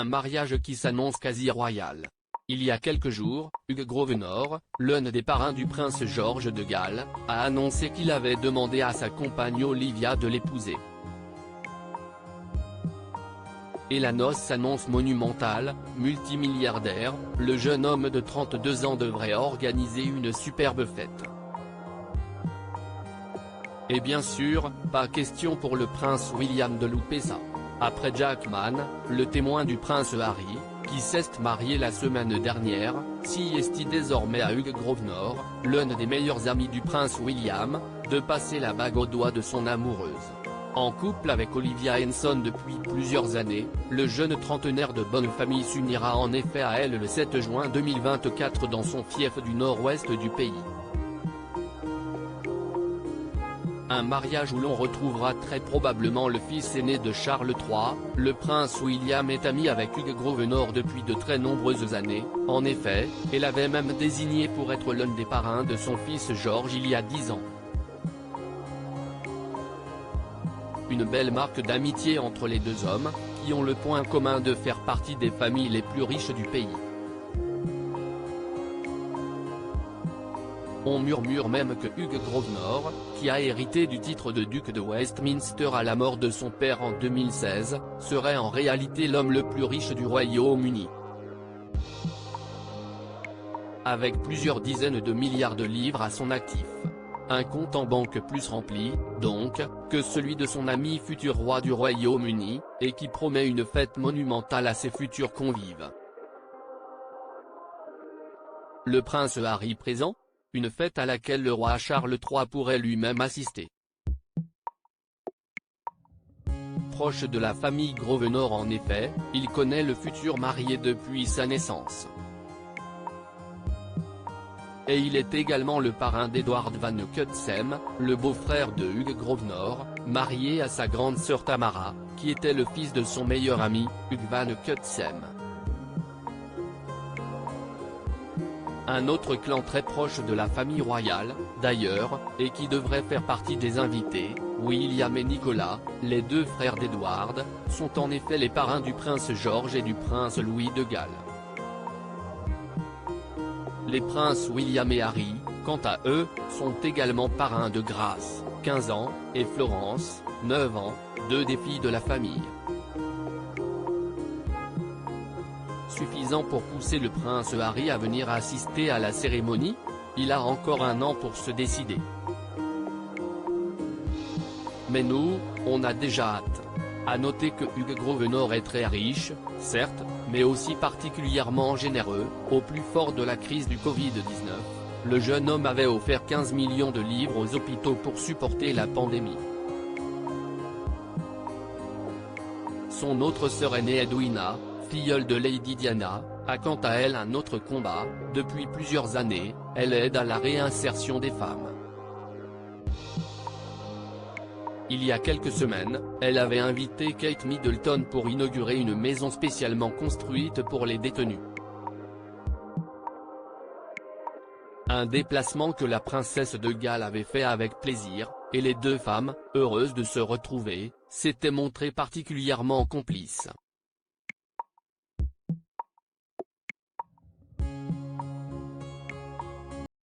Un mariage qui s'annonce quasi royal. Il y a quelques jours, Hugh Grosvenor, l'un des parrains du prince George de Galles, a annoncé qu'il avait demandé à sa compagne Olivia de l'épouser. Et la noce s'annonce monumentale, multimilliardaire, le jeune homme de 32 ans devrait organiser une superbe fête. Et bien sûr, pas question pour le prince William de louper ça. Après Jackman, le témoin du prince Harry, qui s'est marié la semaine dernière, s'y est désormais à Hugh Grosvenor, l'un des meilleurs amis du prince William, de passer la bague au doigt de son amoureuse. En couple avec Olivia Henson depuis plusieurs années, le jeune trentenaire de bonne famille s'unira en effet à elle le 7 juin 2024 dans son fief du nord-ouest du pays. Un mariage où l'on retrouvera très probablement le fils aîné de Charles III, le prince William est ami avec Hugh Grosvenor depuis de très nombreuses années, en effet, elle avait même désigné pour être l'un des parrains de son fils George il y a 10 ans. Une belle marque d'amitié entre les deux hommes, qui ont le point commun de faire partie des familles les plus riches du pays. On murmure même que Hugh Grosvenor, qui a hérité du titre de duc de Westminster à la mort de son père en 2016, serait en réalité l'homme le plus riche du Royaume-Uni. Avec plusieurs dizaines de milliards de livres à son actif. Un compte en banque plus rempli, donc, que celui de son ami futur roi du Royaume-Uni, et qui promet une fête monumentale à ses futurs convives. Le prince Harry présent ? Une fête à laquelle le roi Charles III pourrait lui-même assister. Proche de la famille Grosvenor en effet, il connaît le futur marié depuis sa naissance. Et il est également le parrain d'Edward Van Cutsem, le beau-frère de Hugh Grosvenor, marié à sa grande sœur Tamara, qui était le fils de son meilleur ami, Hugh Van Cutsem. Un autre clan très proche de la famille royale, d'ailleurs, et qui devrait faire partie des invités, William et Nicolas, les deux frères d'Edward, sont en effet les parrains du prince George et du prince Louis de Galles. Les princes William et Harry, quant à eux, sont également parrains de Grace, 15 ans, et Florence, 9 ans, deux des filles de la famille. Suffisant pour pousser le prince Harry à venir assister à la cérémonie? Il a encore un an pour se décider. Mais nous, on a déjà hâte. À noter que Hugh Grosvenor est très riche, certes, mais aussi particulièrement généreux. Au plus fort de la crise du Covid-19, le jeune homme avait offert 15 millions de livres aux hôpitaux pour supporter la pandémie. Son autre sœur aînée Edwina, filleule de Lady Diana, a quant à elle un autre combat. Depuis plusieurs années, elle aide à la réinsertion des femmes. Il y a quelques semaines, elle avait invité Kate Middleton pour inaugurer une maison spécialement construite pour les détenus. Un déplacement que la princesse de Galles avait fait avec plaisir, et les deux femmes, heureuses de se retrouver, s'étaient montrées particulièrement complices.